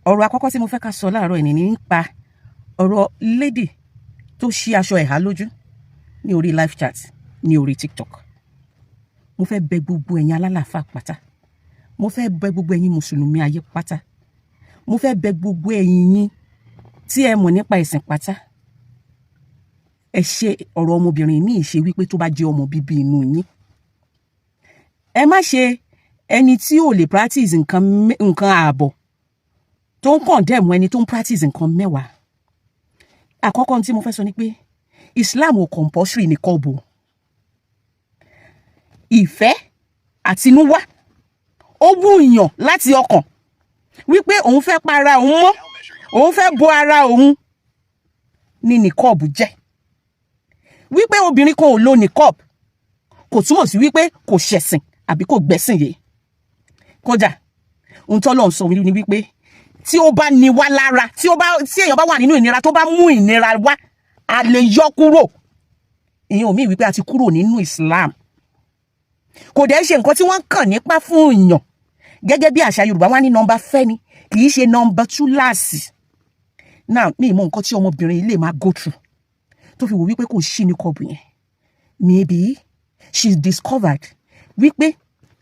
ọ̀rọ̀ àkọ́kọ́ tí mo fẹ́ ká sọ láàárọ̀ ẹni nípa ọ̀rọ̀ lady tó ṣí aṣọ ẹ̀há lójú ní orí live chat ní orí TikTok. Mo fẹ́ bẹ̀ gbogbo ẹ̀yin alálàáfà pátá, mo fẹ́ bẹ̀ gbogbo ẹ̀yin mùsùlùmí ayé pátá, mo fẹ́ bẹ̀ gbogbo ẹ̀yin yín tí ẹ mọ̀ nípa ẹ̀sìn pátá. Ẹ ṣe ọ̀rọ̀ ọmọbìnrin ní ìṣe wípé tó bá jẹ́ ọmọ bíbí inú yín. Ẹ má ṣe ẹni tí ò lè practice nǹkan ààbọ̀ tó ń condemn ẹni tó ń practice nǹkan mẹ́wàá. Àkọ́kọ́ tí mo fẹ́ sọ ni pé Islam ò compulsory niqab o. Ìfẹ́ àtinúwá ó wúyàn láti ọkàn wípé òun fẹ́ pa ara òun mọ́, òun fẹ́ bo ara òun ní niqab jẹ́. Wípé obìnrin kan ò lo niqab kò túmọ̀ sí wípé kò ṣẹ̀sìn àbí kò gbẹ́sìn yé. Kódà ohun tó lọ́n sọ ni wípé tí ó bá ní wá lára, tí èèyàn bá wà nínú ìnira tó bá mú ìnira wá, a lè yọ kúrò. Ìyẹn ò mí wípé a ti kúrò nínú Islam. Kò dẹ̀ ṣe nǹkan tí wọ́n kàn nípa fún èèyàn. Gẹ́gẹ́ bí àṣà Yorùbá wá ní nọ́mbà fẹ́ ni, kì í ṣe nọ́mbà túláàsì. Now, mi mọ nǹkan tí ọmọbìnrin ilé máa go through tó fi wò wípé kò ṣí niqab yẹn. Maybe she's discovered wípé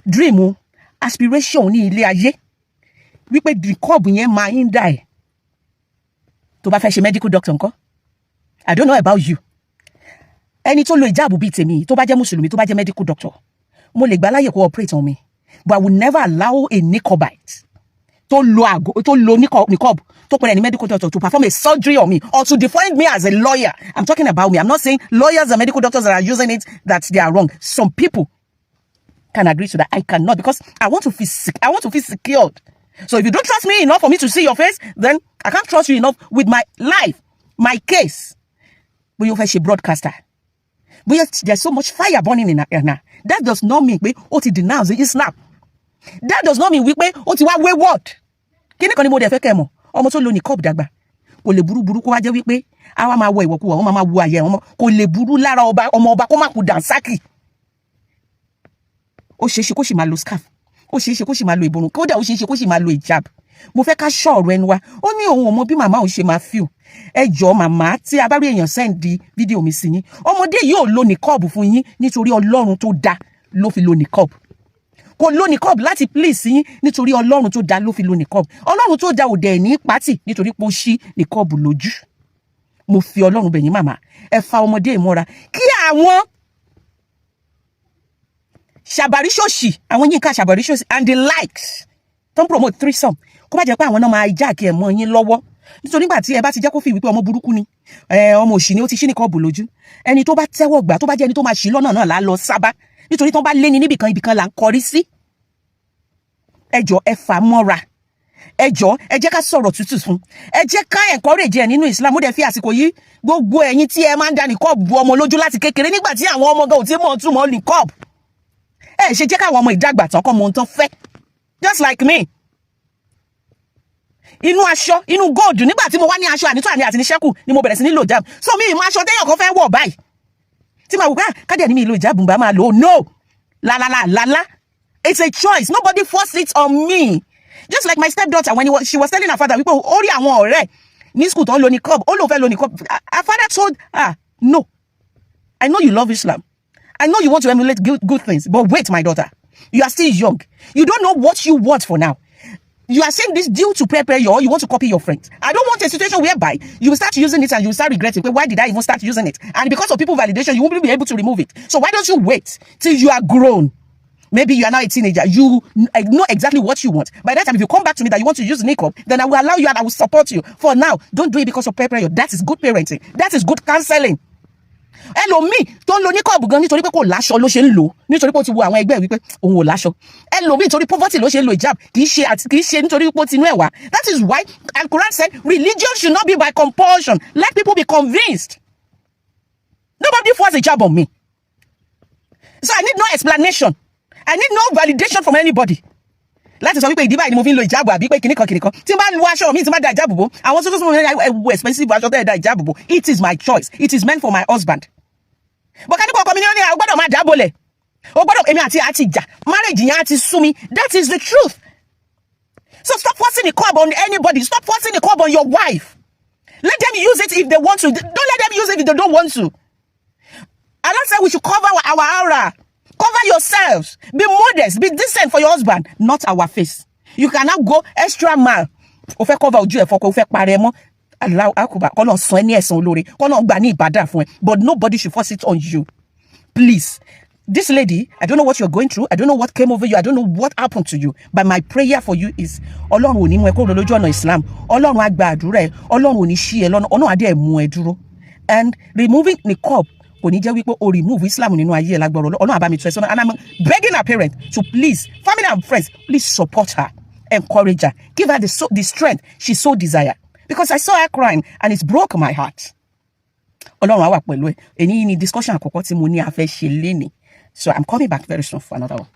dream, aspiration ní ilé ayé, wípé niqab yẹn máa ń dà ẹ̀. Tó bá fẹ́ ṣe medical doctor ńkọ́? I don't know about you. Ẹni tó lo ìjáàbù bíi tèmi, tó bá jẹ́ mùsùlùmí, tó bá jẹ́ medical doctor, mo lè gbà láyè kó operate on me, but I will never allow a niqabite tó lo niqab tó pẹ̀lẹ́ ní medical doctor to perform a surgery on me or to define me as a lawyer. I'm talking about me. I'm not saying lawyers and medical doctors that are using it that they are wrong. Some people can agree to that. I cannot, because I want to feel sick. I want to feel secured. So if you don't trust me enough for me to see your face, then I can't trust you enough with my life, my case. But you fẹ́ ṣe broadcaster. But yet there's so much fire burning in her. That does not mean pé ó ti denounce Islam. That does not mean wípé ó ti wá wayward. Kíni kan ni mo dẹ̀ fẹ́ kẹ́ mọ̀. Ọmọ tó lo niqab dàgbà. Kò lè burú kó wá jẹ́ wípé àwa máa wọ ìwọ̀kuwọ̀, wọ́n máa wo àyè ọmọ. Kò lè burú lára ọmọ ọba kó má kú dànsákì. Ó ṣeéṣe kó sì máa lo scarf. Ó ṣeéṣe kó sì máa lo ìborùn. Kódà ó ṣeéṣe kó sì máa lo hijab. Mo fẹ́ ká ṣọ́ ọ̀rọ̀ ẹnu wa. Ó ní òun ò mọ bí màmá òun ṣe máa feel. Ẹ jọ̀ọ́ màmá, tí a bá rí èèyàn send fídíò mi sí yín. Ọmọdé yóò lo niqab fún yín nítorí Ọlọ́run tó dá ló fi lo niqab. Kò lo niqab láti please yín nítorí Ọlọ́run tó dá ló fi lo niqab. Ọlọ́run tó dá ò dẹ̀ ní pátì nítorí pé ó ṣí niqab lójú. Mo fi Ọlọ́run bẹ̀ yín màmá, ẹ fa ọmọdé ìmọ́ra kí àwọn ṣàbàríṣòṣì, àwọn Yínká ṣàbàríṣòṣì and the likes tó ń promote threesome, kó má jẹ́ pé àwọn náà máa hijack ẹ̀ mọ́ yín lọ́wọ́. Nítorí nígbà tí ẹ bá ti jẹ́ kó fi wípé ọmọ burúkú ni, ọmọ òṣì ni, ó ti ṣí niqab lójú. Ẹni tó bá tẹ́wọ́ gbà, tó bá jẹ́ ẹni tó máa ṣì lọ́nà náà là lọ sábà. Nítorí tó bá lé ní níbìkan ibìkan là ń kọrí sí. Ẹ jọ̀ọ́ ẹ fà mọ́ra. Ẹ jọ̀ọ́ ẹ jẹ́ ká sọ̀rọ̀ tútù fún. Ẹ jẹ́ ká encourage ẹ nínú Islam. Ó dẹ̀ fi àsìkò yìí gbogbo ẹ̀yin tí ẹ máa ń dá niqab bu ọmọ lójú láti kékeré nígbà tí àwọn ọmọ gan ò tí mọ̀ túmọ̀ niqab. Ẹ ṣe jẹ́ káwọn ọmọ ìdàgbà tán kọ́ mọ ohun tán fẹ́. Just like me. Inú aṣọ, inú gold, nígbà tí mo wá ní aṣọ ànító àti ní ṣẹ́kù ni mo bẹ̀rẹ̀ sí ní lò jab. So mi ìmọ̀ aṣọ téèyàn kan fẹ́ wọ̀ báyìí. Tí màá wò pé káde ní mi lo ìjáàbù bá máa lò. No. La. It's a choice. Nobody forced it on me. Just like my stepdaughter, when she was telling her father, wípé ó rí àwọn ọ̀rẹ́ ní school tó ń lo niqab, ó ló fẹ́ lo niqab. Her father told her, no. I know you love Islam. I know you want to emulate good things, but wait, my daughter. You are still young. You don't know what you want for now. You are saying this due to prepare you, or you want to copy your friends. I don't want a situation whereby you will start using it and you will start regretting. Why did I even start using it? And because of people validation, you won't be able to remove it. So why don't you wait till you are grown? Maybe you are now a teenager. You know exactly what you want. By that time, if you come back to me that you want to use niqab, then I will allow you and I will support you. For now, don't do it because of prepare. That is good parenting. That is good counseling. Ẹlòmíì tó ń lo niqab gan nítorí pé kò láṣọ ló ṣe ń lò, nítorí pé ó ti wo àwọn ẹgbẹ́ wípé òun ò láṣọ. Ẹlòmíì nítorí poverty ló ṣe ń lo hijab, kì í ṣe nítorí pé ó ti inú ẹ̀wà. That is why Al-Quran said religion should not be by compulsion. Let people be convinced. Nobody forced hijab on me. So I need no explanation. I need no validation from anybody. Láti sọ wípé ìdí báyìí ni mo fi ń lo ìjáàbù àbí pé kìnnìkan. Tí n bá lu aṣọ mi, tí n bá da ìjáàbù bò, àwọn tó sọ fún expensive aṣọ tẹ́ ẹ da ìjáàbù bò. It is my choice. It is meant for my husband. But can you ọkọ mi ní ó gbọ́dọ̀ máa dábòlẹ̀? Ó gbọ́dọ̀ èmi àti ìjà. Marriage yẹn á ti sú mi. That is the truth. So stop forcing forcing niqab on anybody. Stop forcing niqab on your wife. Let them use it if they want to. Don't let them use it if they don't want to. Allah said we should cover our aura. Cover yourselves. Be modest. Be decent for your husband. Not our face. You cannot go extra mile. O fẹ́ cover ojú ẹ fọ́kọ, o fẹ́ parẹ́ mọ́. Allah akuba. Kọ́nà sọ ẹni ẹ̀san olóore. Kọ́nà gbà ní ìbádà fún ẹ. But nobody should force it on you. Please. This lady, I don't know what you're going through. I don't know what came over you. I don't know what happened to you. But my prayer for you is, Ọlọ́run ò ní mú ẹ kúrò lójú ọ̀nà Islam. Ọlọ́run á gba àdúrà ẹ. Ọlọ́run ò ní ṣí ẹ lọ́nà. Ọlọ́run á dẹ̀ mú ẹ dúró. And removing niqab kò ní jẹ́ wípé o remove Islam nínú ayé ẹ lágbára Ọlọ́run á bá mi tú ẹ sọ́nà. And I'm begging her parents to please, family and friends, please support her, encourage her, give her the strength she so desire. Because I saw her crying and it broke my heart. Ọlọ́run á wà pẹ̀lú ẹ. Èyí ni discussion àkọ́kọ́ tí mo ní a fẹ́ ṣe lénìí. So I'm coming back very soon for another one.